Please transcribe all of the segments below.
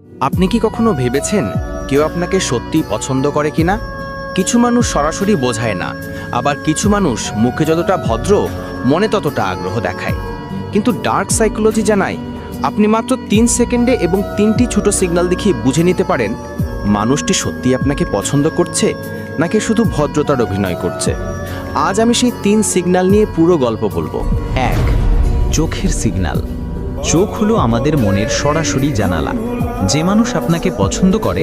আপনি কি কখনো ভেবেছেন কেউ আপনাকে সত্যিই পছন্দ করে কিনা? কিছু মানুষ সরাসরি বোঝায় না, আবার কিছু মানুষ মুখে যতটা ভদ্র মনে ততটা আগ্রহ দেখায়। কিন্তু ডার্ক সাইকোলজি জানায় আপনি মাত্র 3 সেকেন্ডে এবং 3টি ছোট সিগন্যাল দেখিয়ে বুঝে নিতে পারেন মানুষটি সত্যিই আপনাকে পছন্দ করছে নাকি শুধু ভদ্রতার অভিনয় করছে। আজ আমি সেই 3 সিগন্যাল নিয়ে পুরো গল্প বলবো। 1. চোখের সিগন্যাল। চোখ হলো আমাদের মনের সরাসরি জানালা। যে মানুষ আপনাকে পছন্দ করে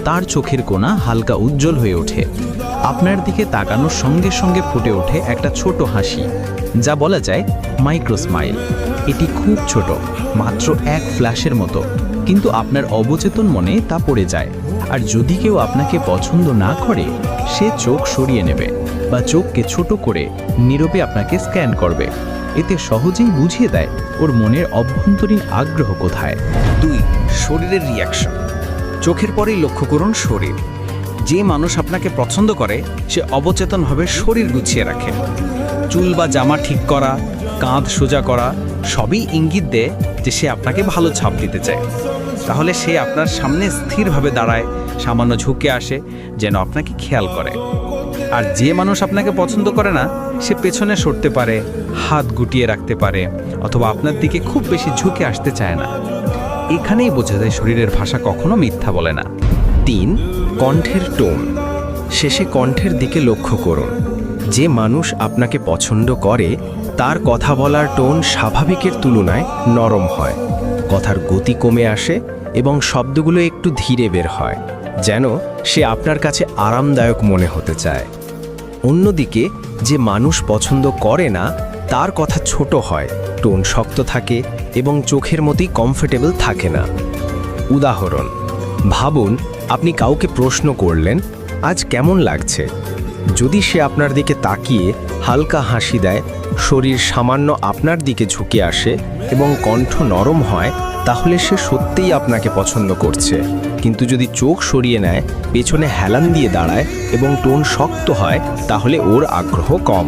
তার চোখের কোণা হালকা উজ্জ্বল হয়ে ওঠে। আপনার দিকে তাকানোর সঙ্গে সঙ্গে ফুটে ওঠে একটা ছোট হাসি, যা বলা যায় মাইক্রো স্মাইল। এটি খুব ছোট, মাত্র এক ফ্ল্যাশের মতো, কিন্তু আপনার অবচেতন মনে তা পড়ে যায়। আর যদি কেউ আপনাকে পছন্দ না করে, সে চোখ সরিয়ে নেবে বা চোখকে ছোট করে নীরবে আপনাকে স্ক্যান করবে। এতে সহজেই বুঝিয়ে দেয় ওর মনের অভ্যন্তরীণ আগ্রহ কোথায়। 2. শরীরের রিয়াকশন। চোখের পরেই লক্ষ্য করুন শরীর। যে মানুষ আপনাকে পছন্দ করে সে অবচেতনভাবে শরীর গুছিয়ে রাখে। চুল বা জামা ঠিক করা, কাঁধ সোজা করা সবই ইঙ্গিত দেয় যে সে আপনাকে ভালো ছাপ দিতে চায়। তাহলে সে আপনার সামনে স্থিরভাবে দাঁড়ায়, সামান্য ঝুঁকে আসে যেন আপনাকে খেয়াল করে। আর যে মানুষ আপনাকে পছন্দ করে না, সে পেছনে সরতে পারে, হাত গুটিয়ে রাখতে পারে, অথবা আপনার দিকে খুব বেশি ঝুঁকে আসতে চায় না। এখানেই বোঝা যায় শরীরের ভাষা কখনো মিথ্যা বলে না। 3. কণ্ঠের টোন। শেষে কণ্ঠের দিকে লক্ষ্য করুন। যে মানুষ আপনাকে পছন্দ করে তার কথা বলার টোন স্বাভাবিকের তুলনায় নরম হয়, কথার গতি কমে আসে এবং শব্দগুলো একটু ধীরে বের হয়, যেন সে আপনার কাছে আরামদায়ক মনে হতে চায়। অন্যদিকে যে মানুষ পছন্দ করে না তার কথা ছোট হয়, টোন শক্ত থাকে এবং চোখের মতোই কমফোর্টেবল থাকে না। উদাহরণ, ভাবুন আপনি কাউকে প্রশ্ন করলেন, আজ কেমন লাগছে? যদি সে আপনার দিকে তাকিয়ে হালকা হাসি দেয়, শরীর সামান্য আপনার দিকে ঝুঁকে আসে এবং কণ্ঠ নরম হয়, তাহলে সে সত্যিই আপনাকে পছন্দ করছে। কিন্তু যদি চোখ সরিয়ে নেয়, পেছনে হেলান দিয়ে দাঁড়ায় এবং টোন শক্ত হয়, তাহলে ওর আগ্রহ কম।